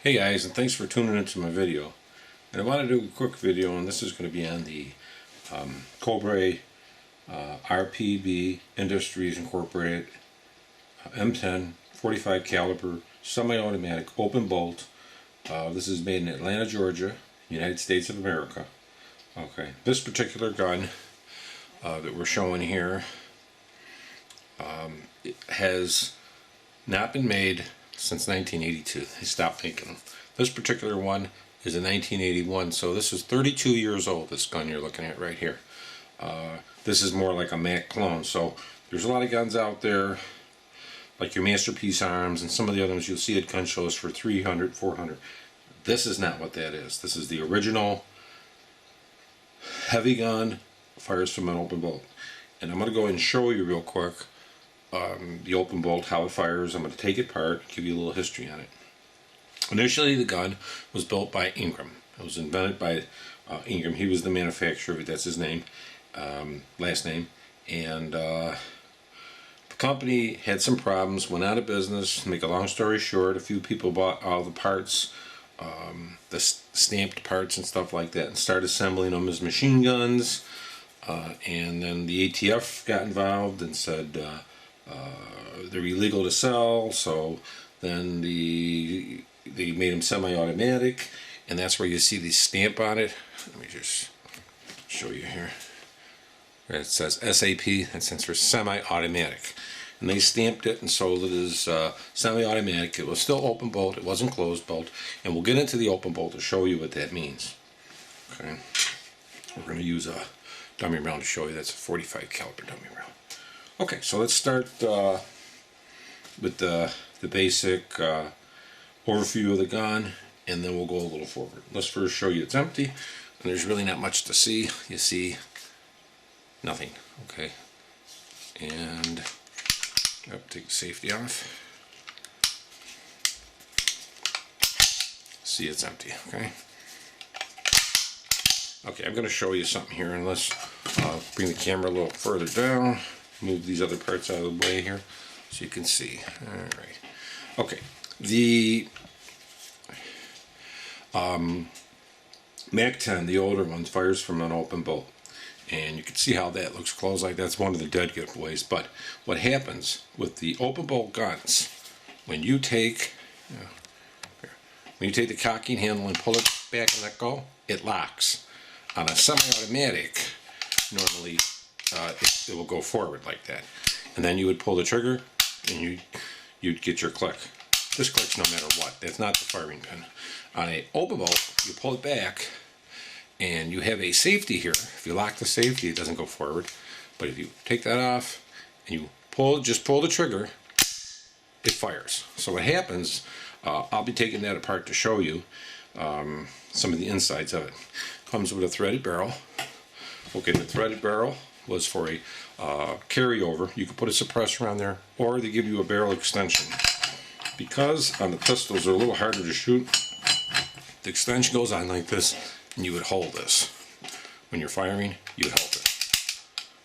Hey guys, and thanks for tuning into my video. And I want to do a quick video, and this is going to be on the Cobray RPB Industries Incorporated M10 45 caliber semi-automatic open bolt. This is made in Atlanta, Georgia, United States of America. Okay, this particular gun that we're showing here it has not been made since 1982. They stopped making them. This particular one is a 1981, so this is 32 years old, this gun you're looking at right here. This is more like a Mac clone, so there's a lot of guns out there like your Masterpiece Arms and some of the other ones you'll see at gun shows for 300, 400. This is not what that is. This is the original heavy gun, fires from an open bolt. And I'm going to go ahead and show you real quick the open bolt, how it fires. I'm going to take it apart, give you a little history on it. Initially, the gun was built by Ingram. It was invented by Ingram. He was the manufacturer of it. That's his name, last name. And the company had some problems, went out of business. To make a long story short, a few people bought all the parts, the stamped parts and stuff like that, and started assembling them as machine guns. And then the ATF got involved and said they're illegal to sell, so then they made them semi-automatic, and that's where you see the stamp on it. Let me just show you here. It says SAP, that stands for semi-automatic. And they stamped it and sold it as semi-automatic. It was still open bolt, it wasn't closed bolt, and we'll get into the open bolt to show you what that means. Okay, we're going to use a dummy round to show you. That's a 45 caliber dummy round. Okay, so let's start with the basic overview of the gun, and then we'll go a little forward. Let's first show you it's empty, and there's really not much to see. You see nothing. Okay, and take the safety off. See, it's empty. Okay. Okay, I'm going to show you something here, and let's bring the camera a little further down. Move these other parts out of the way here so you can see. Alright. Okay. The Mac 10, the older one, fires from an open bolt. And you can see how that looks closed, like that's one of the dead giveaways. But what happens with the open bolt guns, when you take the cocking handle and pull it back and let go, it locks. On a semi-automatic, normally it will go forward like that, and then you would pull the trigger and you'd get your click. This clicks no matter what. That's not the firing pin. On a open bolt, you pull it back and you have a safety here. If you lock the safety, it doesn't go forward, but if you take that off and you just pull the trigger, it fires. So what happens, I'll be taking that apart to show you some of the insides of it. Comes with a threaded barrel. Okay, the threaded barrel was for a carryover. You could put a suppressor on there, or they give you a barrel extension. Because on the pistols they're a little harder to shoot, the extension goes on like this, and you would hold this. When you're firing, you would hold it.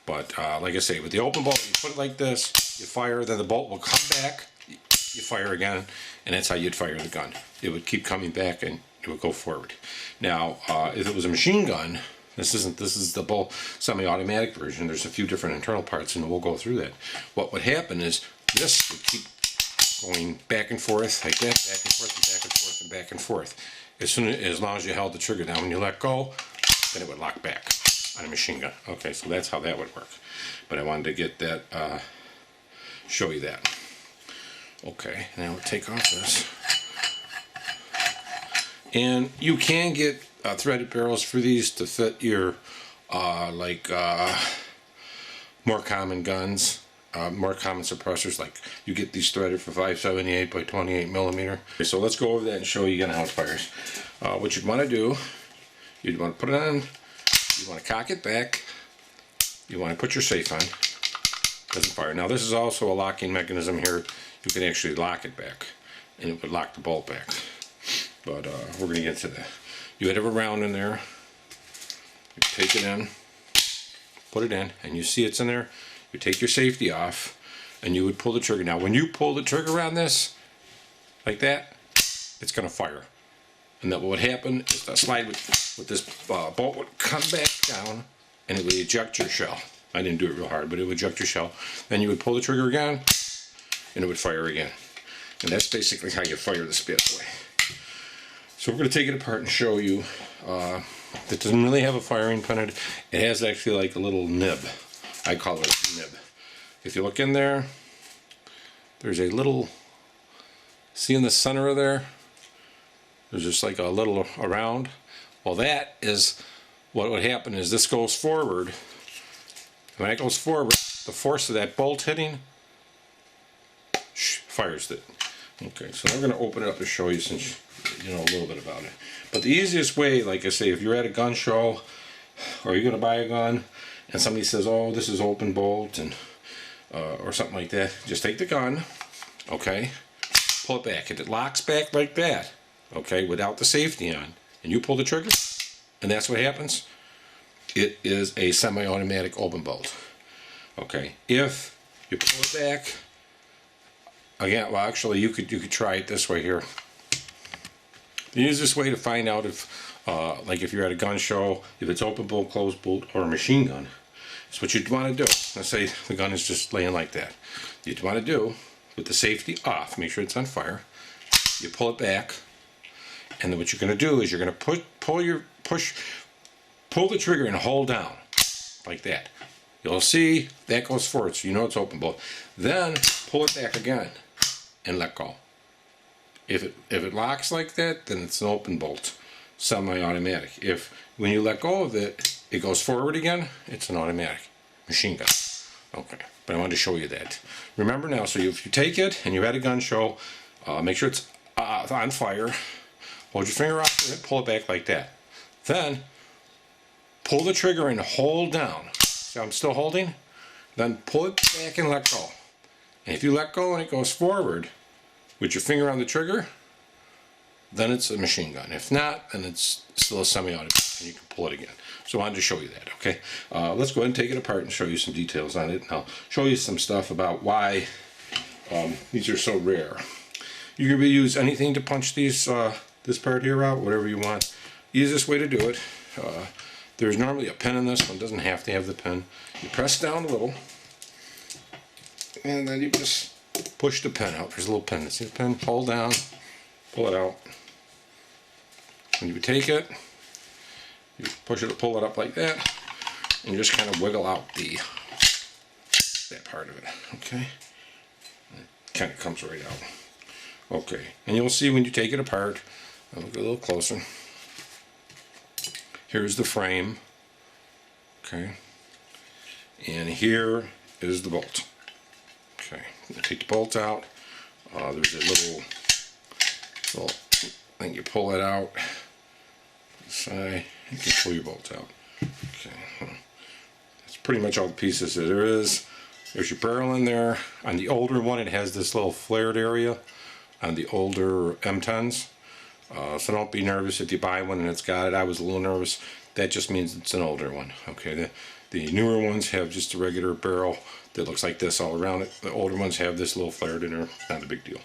But like I say, with the open bolt, you put it like this, you fire, then the bolt will come back, you fire again, and that's how you'd fire the gun. It would keep coming back and it would go forward. Now, if it was a machine gun, this is the bolt semi-automatic version. There's a few different internal parts, and we'll go through that. What would happen is this would keep going back and forth like that, back and forth and back and forth and back and forth. As long as you held the trigger down, when you let go, then it would lock back on a machine gun. Okay, so that's how that would work. But I wanted to get that, show you that. Okay, now we'll take off this. And you can get threaded barrels for these to fit your more common guns, more common suppressors. Like you get these threaded for 578 by 28 millimeter. Okay, so let's go over that and show you again how it fires. What you'd want to do, you'd want to put it on, you want to cock it back, you want to put your safe on. Doesn't fire. Now this is also a locking mechanism here. You can actually lock it back, and it would lock the bolt back. But we're going to get to that. You would have a round in there. You take it in, put it in, and you see it's in there. You take your safety off, and you would pull the trigger. Now, when you pull the trigger on this, like that, it's going to fire. And then what would happen is the slide with this bolt would come back down, and it would eject your shell. I didn't do it real hard, but it would eject your shell. Then you would pull the trigger again, and it would fire again. And that's basically how you fire this bad boy. So we're going to take it apart and show you. It doesn't really have a firing pin. It has actually like a little nib. I call it a nib. If you look in there, there's a little, see in the center of there? There's just like a little around. Well, that is what would happen is this goes forward. When it goes forward, the force of that bolt hitting fires it. Okay, so I'm going to open it up to show you since you know a little bit about it. But the easiest way, like I say, if you're at a gun show or you're going to buy a gun and somebody says, oh, this is open bolt and or something like that, just take the gun, okay, pull it back. If it locks back like that, okay, without the safety on, and you pull the trigger, and that's what happens, it is a semi-automatic open bolt. Okay, if you pull it back, again, well actually you could try it this way here. The easiest way to find out if, like if you're at a gun show, if it's open bolt, closed bolt, or a machine gun, it's what you'd want to do. Let's say the gun is just laying like that. You'd want to do, with the safety off, make sure it's on fire, you pull it back, and then what you're going to do is you're going to pull the trigger and hold down, like that. You'll see that goes forward, so you know it's open bolt. Then pull it back again and let go. If it locks like that, then it's an open bolt, semi-automatic. If when you let go of it, it goes forward again, it's an automatic machine gun. Okay, but I wanted to show you that. Remember now, so if you take it and you're at a gun show, make sure it's on fire. Hold your finger off it, pull it back like that. Then pull the trigger and hold down. See how I'm still holding? Then pull it back and let go. And if you let go and it goes forward with your finger on the trigger, then it's a machine gun. If not, then it's still a semi-automatic and you can pull it again. So I wanted to show you that, okay? Let's go ahead and take it apart and show you some details on it. And I'll show you some stuff about why these are so rare. You can use anything to punch these this part here out, whatever you want. Easiest way to do it. There's normally a pin in this one, doesn't have to have the pin. You press down a little, and then you just push the pin out. There's a little pin. See the pin? Hold down, pull it out. When you take it, you push it, pull it up like that, and you just kind of wiggle out that part of it. Okay, it kind of comes right out. Okay, and you'll see when you take it apart. I'll look a little closer. Here's the frame, okay, and here is the bolt. Okay, take the bolt out. There's a little thing, you pull it out. Side, you can pull your bolt out. Okay, that's pretty much all the pieces that there is. There's your barrel in there. On the older one, it has this little flared area. On the older M10s. So don't be nervous if you buy one and it's got it. I was a little nervous. That just means it's an older one. Okay, the newer ones have just a regular barrel that looks like this all around it. The older ones have this little flared in there. Not a big deal.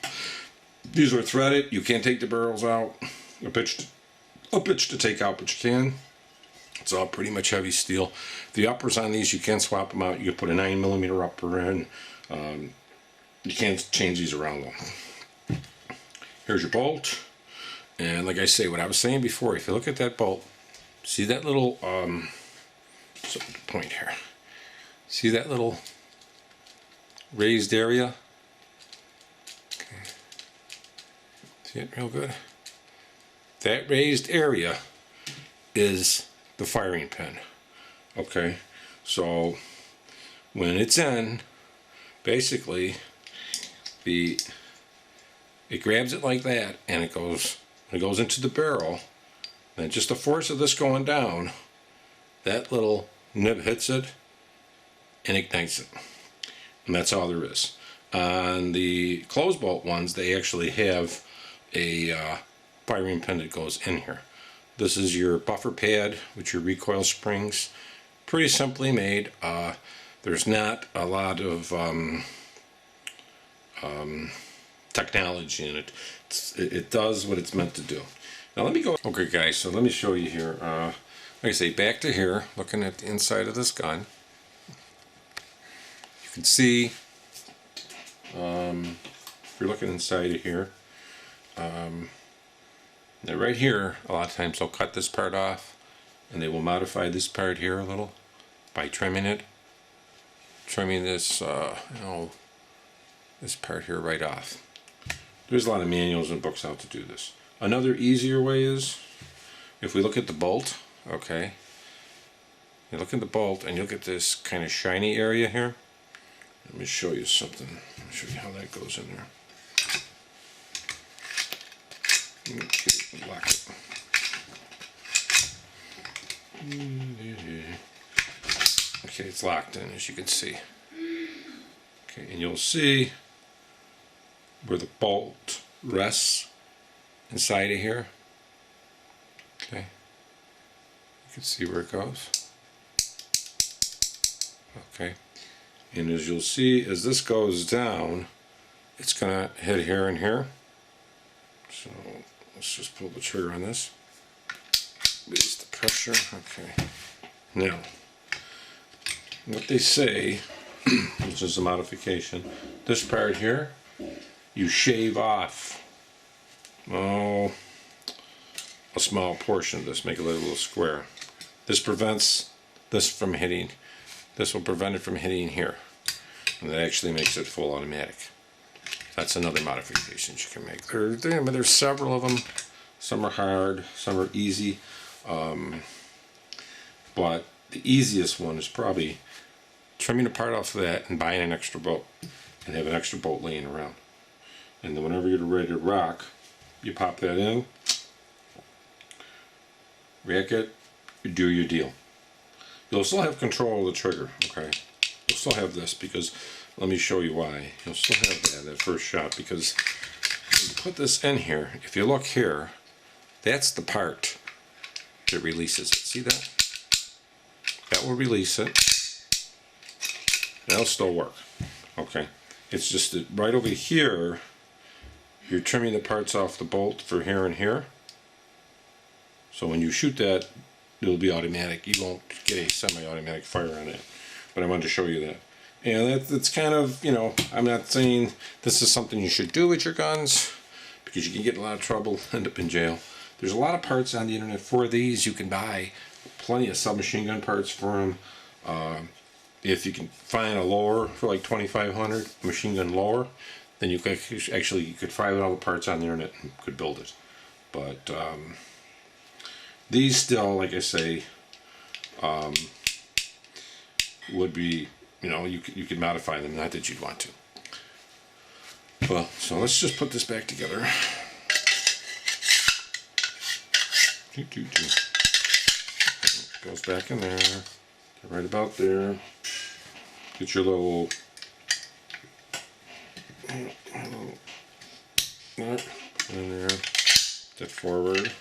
These are threaded. You can't take the barrels out. A bitch to take out, but you can. It's all pretty much heavy steel. The uppers on these, you can swap them out. You can put a 9mm upper in. You can't change these around though. Here's your bolt. And like I say, what I was saying before, if you look at that bolt, see that little point here. See that little raised area? Okay. See it real good? That raised area is the firing pin. Okay, so when it's in, basically it grabs it like that, and it goes into the barrel, and just the force of this going down, that little nib hits it and ignites it. And that's all there is. On the closed bolt ones, they actually have a firing pin that goes in here. This is your buffer pad with your recoil springs. Pretty simply made. There's not a lot of technology in it. It does what it's meant to do. Now let me go. Okay guys, so let me show you here. Like I say, back to here, looking at the inside of this gun. You can see, if you're looking inside of here, now right here, a lot of times they'll cut this part off, and they will modify this part here a little by trimming it. Trimming this, this part here right off. There's a lot of manuals and books out to do this. Another easier way is, if we look at the bolt, okay, you look at the bolt and you'll get this kind of shiny area here. Let me show you something. Let me show you how that goes in there. Okay, lock it. Okay, it's locked in, as you can see. Okay, and you'll see where the bolt rests inside of here. Okay, you can see where it goes. Okay, and as you'll see, as this goes down, it's gonna hit here and here. So let's just pull the trigger on this. Release the pressure. Okay. Now, what they say, which is a modification, this part here, you shave off a small portion of this, make it a little square. This prevents this from hitting. This will prevent it from hitting here, and that actually makes it full automatic. That's another modification you can make. There's several of them. Some are hard, some are easy. But the easiest one is probably trimming a part off of that and buying an extra bolt and have an extra bolt laying around. And then whenever you're ready to rock, you pop that in, rack it, you do your deal. You'll still have control of the trigger, okay? You'll still have this, because let me show you why. You'll still have that first shot, because when you put this in here, if you look here, that's the part that releases it. See that? That will release it. That'll still work. Okay. It's just that right over here, you're trimming the parts off the bolt for here and here. So when you shoot that, it'll be automatic. You won't get a semi-automatic fire on it. But I wanted to show you that. And that's kind of, you know, I'm not saying this is something you should do with your guns, because you can get in a lot of trouble, end up in jail. There's a lot of parts on the internet for these. You can buy plenty of submachine gun parts for them. If you can find a lower for like $2,500, machine gun lower, then you could actually find all the parts on the internet and could build it. But these still, like I say, would be, you know, you could modify them. Not that you'd want to. Well, so let's just put this back together. Goes back in there. Get right about there. Get your little nut in there. Step forward.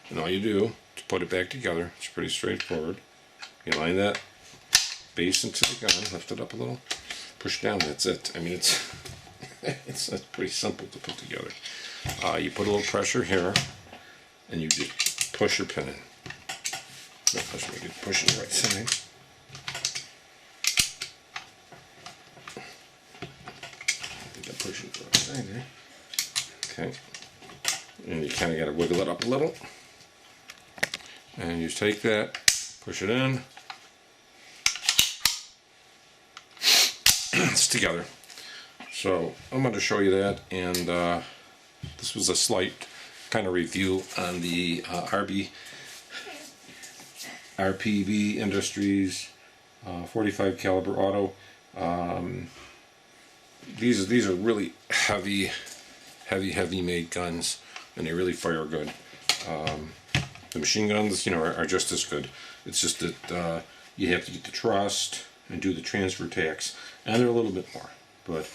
And all you do to put it back together, it's pretty straightforward. You line that base into the gun, lift it up a little, push down, that's it. I mean, it's it's pretty simple to put together. You put a little pressure here, and you just push your pin in. Push it the right side. I think I push it the right side there. Okay. And you kind of got to wiggle it up a little. And you take that, push it in. It's together. So I'm going to show you that, and this was a slight kind of review on the RPB Industries 45 caliber auto. These are really heavy made guns, and they really fire good. The machine guns, you know, are just as good. It's just that you have to get the trust and do the transfer tax, and they're a little bit more. But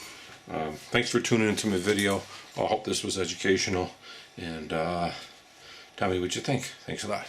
thanks for tuning into my video. I hope this was educational, and tell me what you think. Thanks a lot.